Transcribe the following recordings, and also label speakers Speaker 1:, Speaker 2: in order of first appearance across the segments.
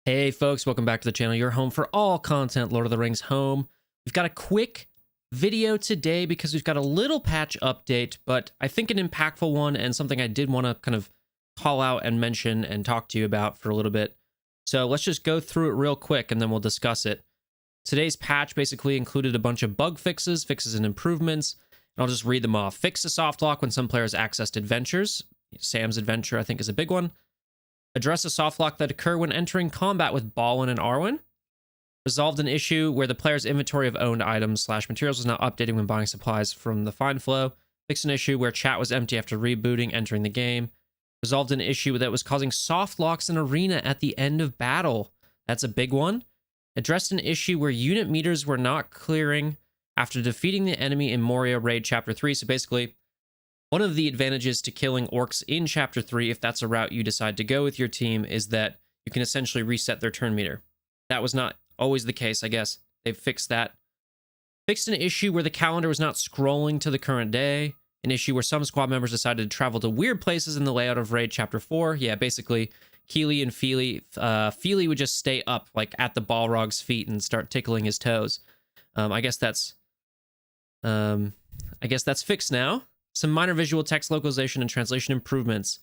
Speaker 1: Hey folks, welcome back to the channel, your home for all content Lord of the Rings home. We've got a quick video today because we've got a little patch update, but I think an impactful one and something I did want to kind of call out and mention and talk to you about for a little bit. So let's just go through it real quick and then we'll discuss it. Today's patch basically included a bunch of bug fixes and improvements, and I'll just read them off. Fix a soft lock when some players accessed adventures. Sam's adventure, I think, is a big one. Address a soft lock that occur when entering combat with Balwin and Arwen. Resolved an issue where the player's inventory of owned items / materials was not updating when buying supplies from the Find Flow. Fixed an issue where chat was empty after rebooting, entering the game. Resolved an issue that was causing soft locks in Arena at the end of battle. That's a big one. Addressed an issue where unit meters were not clearing after defeating the enemy in Moria Raid Chapter 3. So basically, one of the advantages to killing orcs in Chapter 3, if that's a route you decide to go with your team, is that you can essentially reset their turn meter. That was not always the case, I guess. They've fixed that. Fixed an issue where the calendar was not scrolling to the current day. An issue where some squad members decided to travel to weird places in the layout of Raid Chapter 4. Yeah, basically, Keely and Feely would just stay up, like, at the Balrog's feet and start tickling his toes. I guess that's fixed now. Some minor visual text localization and translation improvements,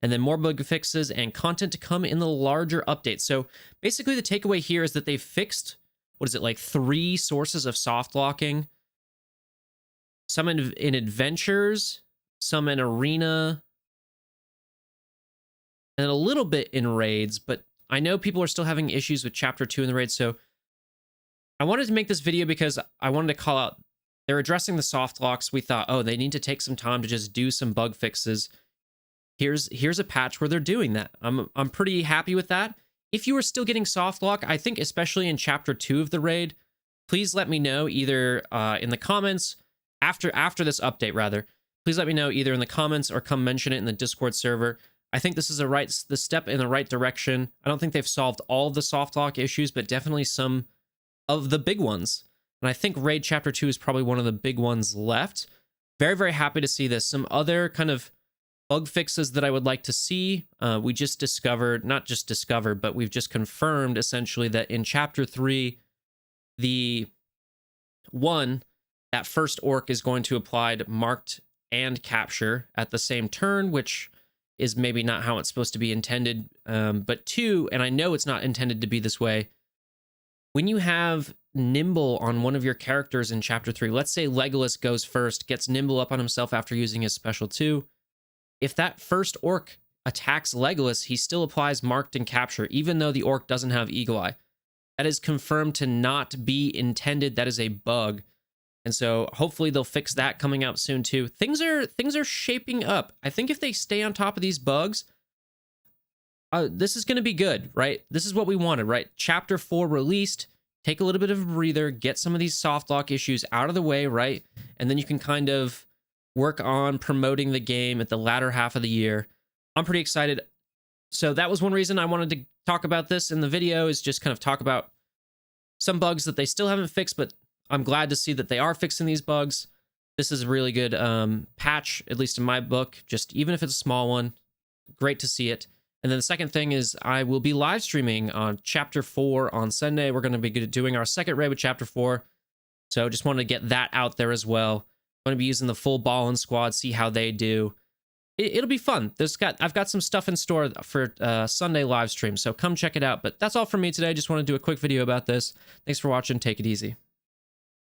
Speaker 1: and then more bug fixes and content to come in the larger update. So basically the takeaway here is that they fixed, what is it, like 3 sources of soft locking, some in adventures, some in arena, and a little bit in raids, but I know people are still having issues with Chapter 2 in the raids, so I wanted to make this video because I wanted to call out they're addressing the soft locks. We thought, oh, they need to take some time to just do some bug fixes. Here's a patch where they're doing that. I'm pretty happy with that. If you are still getting soft lock, I think especially in Chapter 2 of the raid, please let me know either in the comments, after this update rather, please let me know either in the comments or come mention it in the Discord server. I think this is the step in the right direction. I don't think they've solved all of the soft lock issues, but definitely some of the big ones. And I think Raid Chapter 2 is probably one of the big ones left. Very, very happy to see this. Some other kind of bug fixes that I would like to see. We just discovered, not just discovered, but we've just confirmed essentially that in Chapter 3, that first orc is going to apply marked and capture at the same turn, which is maybe not how it's supposed to be intended. But 2, and I know it's not intended to be this way, when you have nimble on one of your characters in Chapter 3, let's say Legolas goes first, gets nimble up on himself after using his special 2. If that first orc attacks Legolas, he still applies marked and capture, even though the orc doesn't have Eagle Eye. That is confirmed to not be intended. That is a bug. And so hopefully they'll fix that coming out soon too. Things are shaping up. I think if they stay on top of these bugs, this is going to be good, right? This is what we wanted, right? Chapter 4 released, take a little bit of a breather, get some of these soft lock issues out of the way, right? And then you can kind of work on promoting the game at the latter half of the year. I'm pretty excited. So that was one reason I wanted to talk about this in the video, is just kind of talk about some bugs that they still haven't fixed, but I'm glad to see that they are fixing these bugs. This is a really good patch, at least in my book, just even if it's a small one. Great to see it. And then the second thing is I will be live streaming on Chapter 4 on Sunday. We're going to be doing our second raid with Chapter 4. So just wanted to get that out there as well. I'm going to be using the full Ballin squad, see how they do. It'll be fun. I've got some stuff in store for Sunday live stream, so come check it out. But that's all from me today. Just want to do a quick video about this. Thanks for watching. Take it easy.